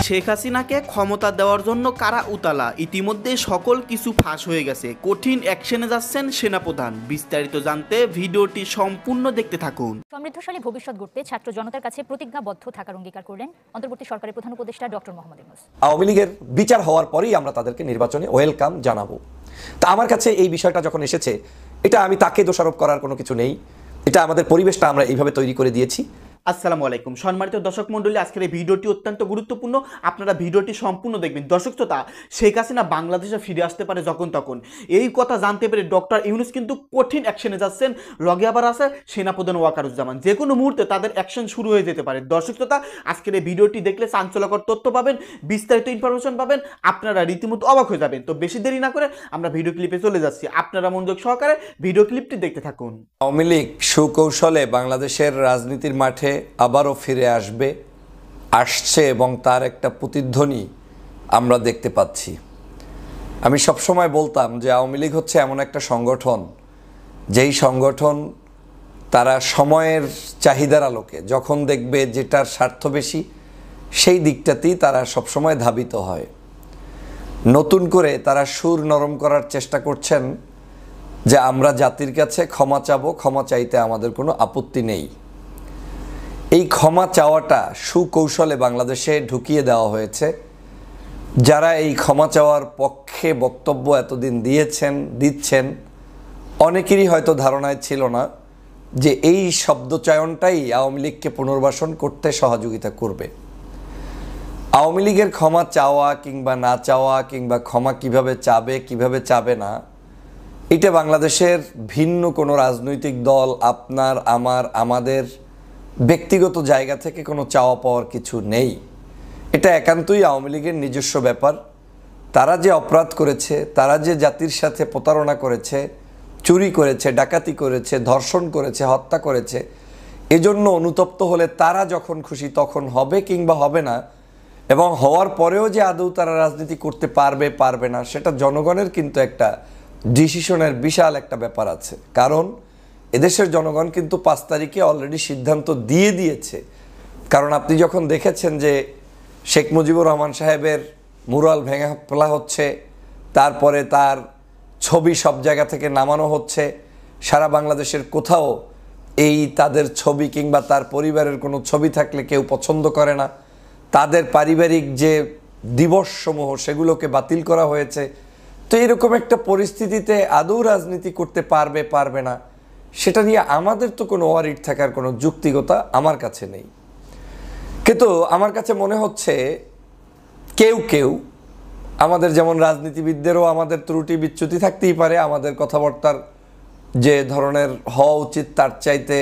শেখ হাসিনাকে ক্ষমতা দেওয়ার জন্য কারা উতালা, ইতিমধ্যে সকল কিছু ফাঁস হয়ে গেছে। কঠিন অ্যাকশনে যাচ্ছেন সেনাপ্রধান। বিস্তারিত জানতে ভিডিওটি সম্পূর্ণ দেখতে থাকুন। সমৃদ্ধশালী ভবিষ্যৎ গড়তে ছাত্র জনতার কাছে প্রতিজ্ঞাবদ্ধ থাকার অঙ্গীকার করলেন অন্তর্বর্তী সরকারের প্রধান উপদেষ্টা ডক্টর মোহাম্মদ ইউনূস। আওয়ামী লীগের বিচার হওয়ার পরেই আমরা তাদেরকে নির্বাচনে ওয়েলকাম জানাবো। তা আমার কাছে এই বিষয়টা যখন এসেছে, এটা আমি তাকে দোষারোপ করার কোনো কিছু নেই, এটা আমাদের পরিবেশটা আমরা এইভাবে তৈরি করে দিয়েছি। আসসালামু আলাইকুম সম্মানিত দর্শক মণ্ডলী, আজকের এই ভিডিওটি অত্যন্ত গুরুত্বপূর্ণ, আপনারা ভিডিওটি সম্পূর্ণ দেখবেন। দর্শক শ্রোতা, শেখ হাসিনা বাংলাদেশে ফিরে আসতে পারে যখন তখন, এই কথা জানতে পেরে ডক্টর ইউনূস কিন্তু কঠিন অ্যাকশনে যাচ্ছেন। লগে আবার আছে সেনাপ্রধান ওয়াকারুজ্জামান, যে কোনো মুহূর্তে তাদের অ্যাকশন শুরু হয়ে যেতে পারে। দর্শক শ্রোতা, আজকের এই ভিডিওটি দেখলে চাঞ্চল্যকর তথ্য পাবেন, বিস্তারিত ইনফরমেশন পাবেন, আপনারা রীতিমতো অবাক হয়ে যাবেন। তো বেশি দেরি না করে আমরা ভিডিও ক্লিপে চলে যাচ্ছি, আপনারা মনোযোগ সহকারে ভিডিও ক্লিপটি দেখতে থাকুন। আওয়ামী লীগ সুকৌশলে বাংলাদেশের রাজনীতির মাঠে আবারও ফিরে আসছে এবং তার একটা প্রতিধ্বনি আমরা দেখতে পাচ্ছি। আমি সবসময় বলতাম যে আওয়ামী লীগ হচ্ছে এমন একটা সংগঠন, যেই সংগঠন তারা সময়ের চাহিদার আলোকে যখন দেখবে যেটার স্বার্থ বেশি, সেই দিকটাতেই তারা সবসময় ধাবিত হয়। নতুন করে তারা সুর নরম করার চেষ্টা করছেন যে আমরা জাতির কাছে ক্ষমা চাবো, ক্ষমা চাইতে আমাদের কোনো আপত্তি নেই। এই ক্ষমা চাওয়াটা সুকৌশলে বাংলাদেশে ঢুকিয়ে দেওয়া হয়েছে। যারা এই ক্ষমা চাওয়ার পক্ষে বক্তব্য এতদিন দিচ্ছেন, অনেকেরই হয়তো ধারণায় ছিল না যে এই শব্দচয়নটাই আওয়ামী লীগকে পুনর্বাসন করতে সহযোগিতা করবে। আওয়ামী লীগের ক্ষমা চাওয়া কিংবা না চাওয়া, কিংবা ক্ষমা কিভাবে চাবে না, এটা বাংলাদেশের ভিন্ন কোনো রাজনৈতিক দল, আপনার আমাদের ব্যক্তিগত জায়গা থেকে কোনো চাওয়া পাওয়ার কিছু নেই। এটা একান্তই আওয়ামী লীগের নিজস্ব ব্যাপার। তারা যে অপরাধ করেছে, তারা যে জাতির সাথে প্রতারণা করেছে, চুরি করেছে, ডাকাতি করেছে, ধর্ষণ করেছে, হত্যা করেছে, এজন্য অনুতপ্ত হলে তারা যখন খুশি তখন হবে কিংবা হবে না, এবং হওয়ার পরেও যে আদৌ তারা রাজনীতি করতে পারবে না, সেটা জনগণের কিন্তু একটা ডিসিশনের বিশাল একটা ব্যাপার আছে। কারণ এদেশের জনগণ কিন্তু 5 তারিখে অলরেডি সিদ্ধান্ত দিয়ে দিয়েছে। কারণ আপনি যখন দেখেছেন যে শেখ মুজিবুর রহমান সাহেবের মুরাল ভেঙে ফেলা হচ্ছে, তারপরে তার ছবি সব জায়গা থেকে নামানো হচ্ছে, সারা বাংলাদেশের কোথাও এই তাদের ছবি কিংবা তার পরিবারের কোনো ছবি থাকলে কেউ পছন্দ করে না, তাদের পারিবারিক যে দিবসসমূহ সেগুলোকে বাতিল করা হয়েছে। তো এরকম একটা পরিস্থিতিতে আদৌ রাজনীতি করতে পারবে না, সেটা নিয়ে আমাদের তো কোনো ওয়ারিড থাকার কোনো যুক্তিকতা আমার কাছে নেই। কিন্তু আমার কাছে মনে হচ্ছে কেউ আমাদের, যেমন রাজনীতিবিদদেরও আমাদের ত্রুটি বিচ্যুতি থাকতেই পারে, আমাদের কথাবার্তার যে ধরনের হওয়া উচিত তার চাইতে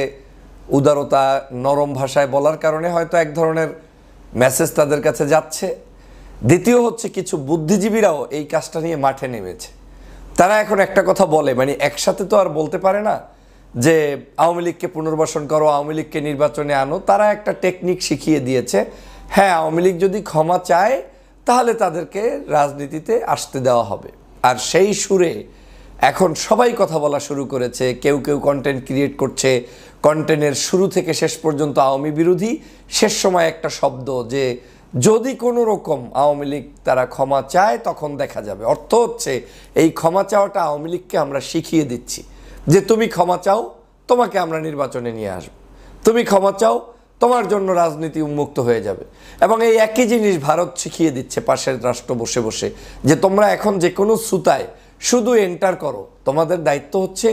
উদারতা, নরম ভাষায় বলার কারণে হয়তো এক ধরনের মেসেজ তাদের কাছে যাচ্ছে। দ্বিতীয় হচ্ছে, কিছু বুদ্ধিজীবীরাও এই কাজটা নিয়ে মাঠে নেমেছে। তারা এখন একটা কথা বলে, মানে একসাথে তো আর বলতে পারে না যে আওয়ামী লীগকে পুনর্বাসন করো, আওয়ামী লীগকে নির্বাচনে আনো। তারা একটা টেকনিক শিখিয়ে দিয়েছে, হ্যাঁ আওয়ামী লীগ যদি ক্ষমা চায় তাহলে তাদেরকে রাজনীতিতে আসতে দেওয়া হবে। আর সেই সুরে এখন সবাই কথা বলা শুরু করেছে। কেউ কন্টেন্ট ক্রিয়েট করছে, কন্টেন্টের শুরু থেকে শেষ পর্যন্ত আওয়ামী বিরোধী, শেষ সময় একটা শব্দ যে যদি কোনো রকম আওয়ামী লীগ তারা ক্ষমা চায় তখন দেখা যাবে। অর্থ হচ্ছে এই ক্ষমা চাওয়াটা আওয়ামী লীগকে আমরা শিখিয়ে দিচ্ছি যে তুমি ক্ষমা চাও, তোমাকে আমরা নির্বাচনে নিয়ে আসবো, তুমি ক্ষমা চাও, তোমার জন্য রাজনীতি উন্মুক্ত হয়ে যাবে। এবং এই একই জিনিস ভারত শিখিয়ে দিচ্ছে পাশের রাষ্ট্র বসে যে তোমরা এখন যে কোনো সুতায় শুধু এন্টার করো, তোমাদের দায়িত্ব হচ্ছে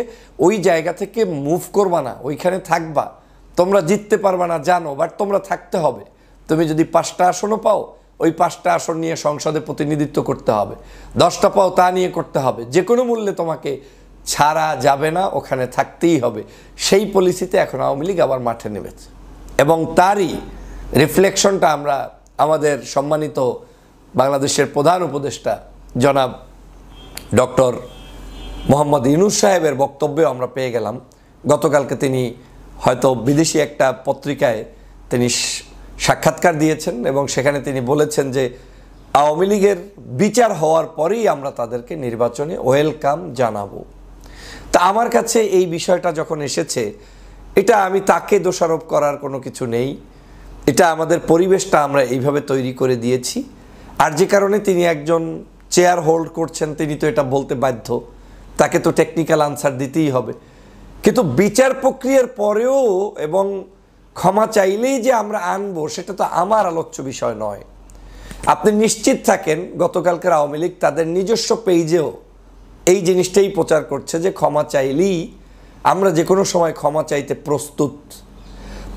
ওই জায়গা থেকে মুভ করবা না, ওইখানে থাকবা। তোমরা জিততে পারবা না জানো, বাট তোমরা থাকতে হবে। তুমি যদি 5টা আসনও পাও, ওই 5টা আসন নিয়ে সংসদে প্রতিনিধিত্ব করতে হবে, 10টা পাও তা নিয়ে করতে হবে, যে কোনো মূল্যে তোমাকে ছাড়া যাবে না, ওখানে থাকতেই হবে। সেই পলিসিতে এখন আওয়ামী লীগ আবার মাঠে নেমেছে, এবং তারই রিফ্লেকশনটা আমরা আমাদের সম্মানিত বাংলাদেশের প্রধান উপদেষ্টা জনাব ডক্টর মোহাম্মদ ইউনূস সাহেবের বক্তব্যে আমরা পেয়ে গেলাম। গতকালকে তিনি হয়তো বিদেশি একটা পত্রিকায় তিনি সাক্ষাৎকার দিয়েছেন, এবং সেখানে তিনি বলেছেন যে আওয়ামী লীগের বিচার হওয়ার পরেই আমরা তাদেরকে নির্বাচনে ওয়েলকাম জানাবো। তা আমার কাছে এই বিষয়টা যখন এসেছে, এটা আমি তাকে দোষারোপ করার কোনো কিছু নেই, এটা আমাদের পরিবেশটা আমরা এইভাবে তৈরি করে দিয়েছি। আর যে কারণে তিনি একজন চেয়ার হোল্ড করছেন, তিনি তো এটা বলতে বাধ্য, তাকে তো টেকনিক্যাল আনসার দিতেই হবে। কিন্তু বিচার প্রক্রিয়ার পরেও এবং ক্ষমা চাইলেই যে আমরা আনবো, সেটা তো আমার আলোচ্য বিষয় নয়। আপনি নিশ্চিত থাকেন, গতকালকের আওয়ামী লীগ তাদের নিজস্ব পেজেও এই জিনিসটাই প্রচার করছে যে ক্ষমা চাইলেই আমরা যে কোনো সময় ক্ষমা চাইতে প্রস্তুত।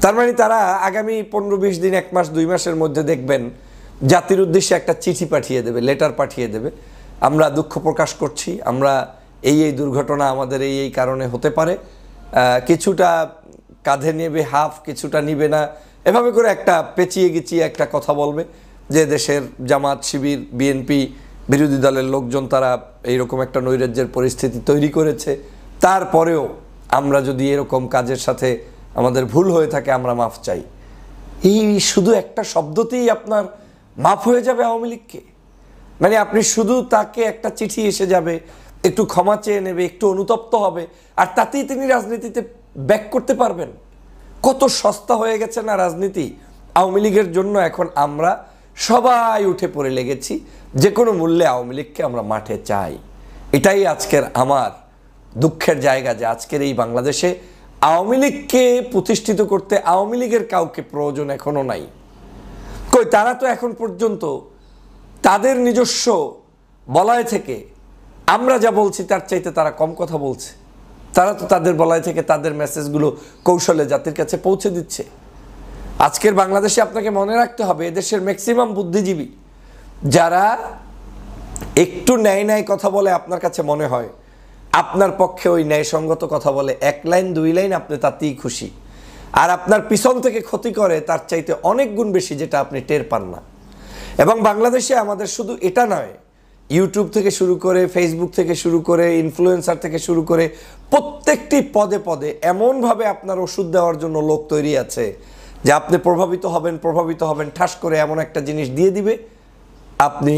তার মানে তারা আগামী 15-20 দিন, 1 মাস 2 মাসের মধ্যে দেখবেন জাতির উদ্দেশ্যে একটা চিঠি পাঠিয়ে দেবে, লেটার পাঠিয়ে দেবে, আমরা দুঃখ প্রকাশ করছি, আমরা এই দুর্ঘটনা আমাদের এই কারণে হতে পারে, কিছুটা কাঁধে নেবে হাফ, কিছুটা নিবে না, এভাবে করে একটা পেঁচিয়ে গিচিয়ে একটা কথা বলবে যে দেশের জামাত, শিবির, বিএনপি, বিরোধী দলের লোকজন তারা এইরকম একটা নৈরাজ্যের পরিস্থিতি তৈরি করেছে, তারপরেও আমরা যদি এরকম কাজের সাথে আমাদের ভুল হয়ে থাকে আমরা মাফ চাই। এই শুধু একটা শব্দতেই আপনার মাফ হয়ে যাবে আওয়ামী লীগকে? মানে আপনি শুধু তাকে একটা চিঠি এসে যাবে, একটু ক্ষমা চেয়ে নেবে, একটু অনুতপ্ত হবে, আর তাতেই তিনি রাজনীতিতে ব্যাক করতে পারবেন? কত সস্তা হয়ে গেছে না রাজনীতি আওয়ামী লীগের জন্য। এখন আমরা সবাই উঠে পড়ে লেগেছি, যে কোনো মূল্যে আওয়ামী লীগকে আমরা মাঠে চাই। এটাই আজকের আমার দুঃখের জায়গা, যে আজকের এই বাংলাদেশে আওয়ামী লীগকে প্রতিষ্ঠিত করতে আওয়ামী লীগের কাউকে প্রয়োজন এখনো নাই। কই, তারা তো এখন পর্যন্ত তাদের নিজস্ব বলয় থেকে আমরা যা বলছি তার চাইতে তারা কম কথা বলছে। তারা তো তাদের বলয় থেকে তাদের মেসেজগুলো কৌশলে জাতির কাছে পৌঁছে দিচ্ছে। আজকের বাংলাদেশে আপনাকে মনে রাখতে হবে, এদেশের ম্যাক্সিমাম বুদ্ধিজীবী যারা একটু ন্যায় ন্যায় কথা বলে আপনার কাছে মনে হয় আপনার পক্ষে ওই ন্যায়সঙ্গত কথা বলে 1 লাইন 2 লাইন আপনি তাতেই খুশি, আর আপনার পিছন থেকে ক্ষতি করে তার চাইতে অনেক গুণ বেশি, যেটা আপনি টের পান না। এবং বাংলাদেশে আমাদের শুধু এটা নয়, ইউটিউব থেকে শুরু করে, ফেসবুক থেকে শুরু করে, ইনফ্লুয়েন্সার থেকে শুরু করে প্রত্যেকটি পদে পদে এমনভাবে আপনার ওষুধ দেওয়ার জন্য লোক তৈরি আছে যে আপনি প্রভাবিত হবেন, ঠাস করে এমন একটা জিনিস দিয়ে দিবে, আপনি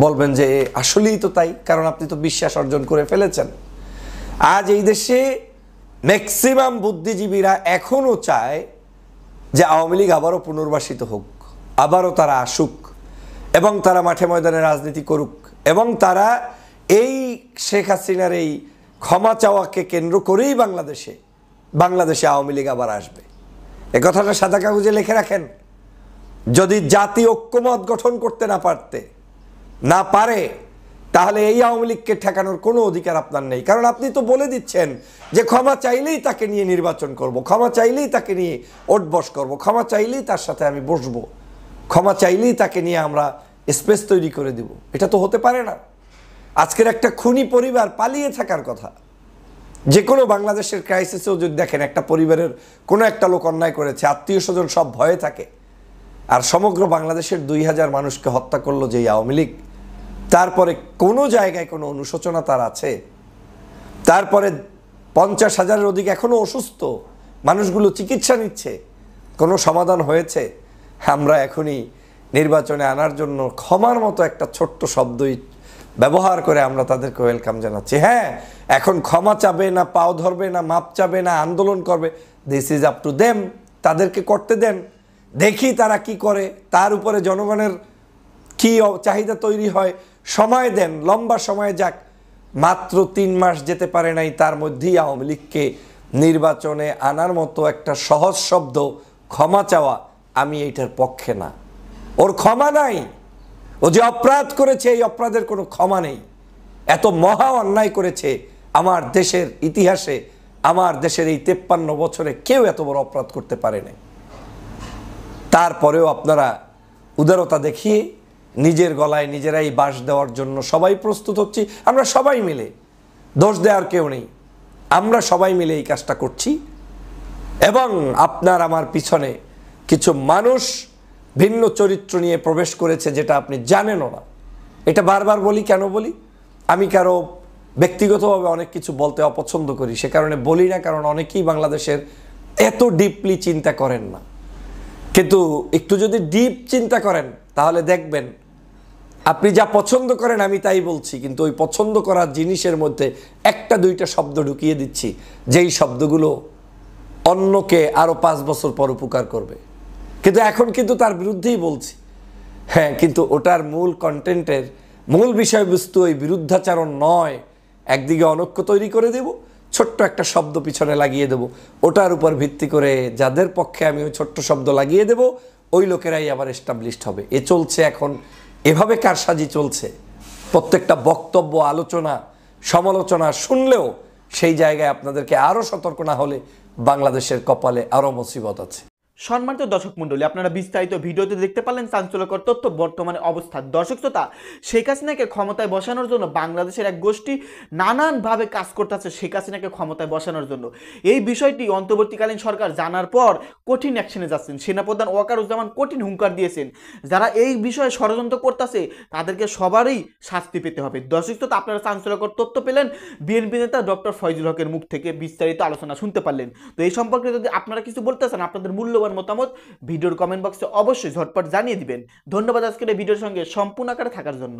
বলবেন যে আসলেই তো তাই, কারণ আপনি তো বিশ্বাস অর্জন করে ফেলেছেন। আজ এই দেশে ম্যাক্সিমাম বুদ্ধিজীবীরা এখনও চায় যে আওয়ামী লীগ আবারও পুনর্বাসিত হোক, আবারও তারা আসুক এবং তারা মাঠে ময়দানে রাজনীতি করুক, এবং তারা এই শেখ হাসিনার এই ক্ষমা চাওয়াকে কেন্দ্র করেই বাংলাদেশে আওয়ামী লীগ আবার আসবে। এ কথাটা সাদা কাগজে লিখে রাখেন। যদি জাতি ঐক্যমত গঠন করতে না পারে, তাহলে এই আওয়ামী লীগকে ঠেকানোর কোনো অধিকার আপনার নেই। কারণ আপনি তো বলে দিচ্ছেন যে ক্ষমা চাইলেই তাকে নিয়ে নির্বাচন করব, ক্ষমা চাইলেই তাকে নিয়ে ওঠবস করব, ক্ষমা চাইলেই তার সাথে আমি বসবো, ক্ষমা চাইলেই তাকে নিয়ে আমরা স্পেস তৈরি করে দিব। এটা তো হতে পারে না। আজকের একটা খুনি পরিবার পালিয়ে থাকার কথা। যে কোনো বাংলাদেশের ক্রাইসিসেও যদি দেখেন, একটা পরিবারের কোনো একটা লোক অন্যায় করেছে, আত্মীয় স্বজন সব ভয়ে থাকে, আর সমগ্র বাংলাদেশের 2000 মানুষকে হত্যা করলো যে আওয়ামী লীগ, তারপরে কোনো জায়গায় কোনো অনুশোচনা তার আছে? তারপরে 50,000-এর অধিক এখনো অসুস্থ মানুষগুলো চিকিৎসা নিচ্ছে, কোনো সমাধান হয়েছে? আমরা এখনই নির্বাচনে আনার জন্য ক্ষমার মতো একটা ছোট্ট শব্দই ব্যবহার করে আমরা তাদেরকে ওয়েলকাম জানাচ্ছি। হ্যাঁ, এখন ক্ষমা চাবে না, পাও ধরবে না, মাপ চাবে না, আন্দোলন করবে, this is up to them. তাদেরকে করতে দেন, দেখি তারা কি করে, তার উপরে জনগণের কি চাহিদা তৈরি হয়, সময় দেন, লম্বা সময় যাক। মাত্র 3 মাস যেতে পারে নাই, তার মধ্যেই আওয়ামী লীগকে নির্বাচনে আনার মতো একটা সহজ শব্দ ক্ষমা চাওয়া, আমি এইটার পক্ষে না। ওর ক্ষমা নাই, ও যে অপরাধ করেছে এই অপরাধের কোনো ক্ষমা নেই। এত মহা অন্যায় করেছে আমার দেশের ইতিহাসে, আমার দেশের এই 53 বছরে কেউ এত বড় অপরাধ করতে পারে না। তারপরেও আপনারা উদারতা দেখিয়ে নিজের গলায় নিজেরাই বাঁশ দেওয়ার জন্য সবাই প্রস্তুত হচ্ছি। আমরা সবাই মিলে, দোষ দেওয়ার কেউ নেই, আমরা সবাই মিলে এই কাজটা করছি। এবং আপনার আমার পিছনে কিছু মানুষ ভিন্ন চরিত্র নিয়ে প্রবেশ করেছে, যেটা আপনি জানেনও না। এটা বারবার বলি, কেন বলি? আমি কারো ব্যক্তিগতভাবে অনেক কিছু বলতে অপছন্দ করি, সে কারণে বলি না, কারণ অনেকেই বাংলাদেশের এত ডিপলি চিন্তা করেন না। কিন্তু একটু যদি ডিপ চিন্তা করেন তাহলে দেখবেন আপনি যা পছন্দ করেন আমি তাই বলছি, কিন্তু ওই পছন্দ করার জিনিসের মধ্যে 1-2টা শব্দ ঢুকিয়ে দিচ্ছি, যেই শব্দগুলো অন্যকে আরও 5 বছর পর উপকার করবে। কিন্তু এখন কিন্তু তার বিরুদ্ধেই বলছি। হ্যাঁ, কিন্তু ওটার মূল কন্টেন্টের মূল বিষয়বস্তু ওই বিরুদ্ধাচারণ নয়। একদিকে অনৈক্য তৈরি করে দেব, ছোট্ট একটা শব্দ পিছনে লাগিয়ে দেব, ওটার উপর ভিত্তি করে যাদের পক্ষে আমি ওই ছোট্ট শব্দ লাগিয়ে দেব ওই লোকেরাই আবার এস্টাবলিশড হবে। এ চলছে এখন, এভাবে কারসাজি চলছে। প্রত্যেকটা বক্তব্য, আলোচনা, সমালোচনা শুনলেও সেই জায়গায় আপনাদেরকে আরও সতর্ক না হলে বাংলাদেশের কপালে আরও মুসিবত আছে। সম্মানিত দর্শক মণ্ডলী, আপনারা বিস্তারিত ভিডিওতে দেখতে পারলেন চাঞ্চল্যকর তথ্য বর্তমানে অবস্থা। দর্শক শ্রোতা, শেখ হাসিনাকে ক্ষমতায় বসানোর জন্য বাংলাদেশের এক গোষ্ঠী নানানভাবে কাজ করতেছে শেখ হাসিনাকে ক্ষমতায় বসানোর জন্য। এই বিষয়টি অন্তর্বর্তীকালীন সরকার জানার পর কঠিন অ্যাকশনে যাচ্ছেন। সেনাপ্রধান ওয়াকারুজ্জামান কঠিন হুঙ্কার দিয়েছেন, যারা এই বিষয়ে ষড়যন্ত্র করতেছে তাদেরকে সবারই শাস্তি পেতে হবে। দর্শক শ্রোতা, আপনারা চাঞ্চল্যকর তথ্য পেলেন বিএনপি নেতা ডক্টর ফয়জুল হকের মুখ থেকে, বিস্তারিত আলোচনা শুনতে পারলেন। তো এই সম্পর্কে যদি আপনারা কিছু বলতে চান, আপনাদের মূল্যবান মতামত ভিডিওর কমেন্ট বক্সে অবশ্যই ঝটপট জানিয়ে দিবেন। ধন্যবাদ আজকের এই ভিডিওর সঙ্গে সম্পূর্ণ আকারে থাকার জন্য।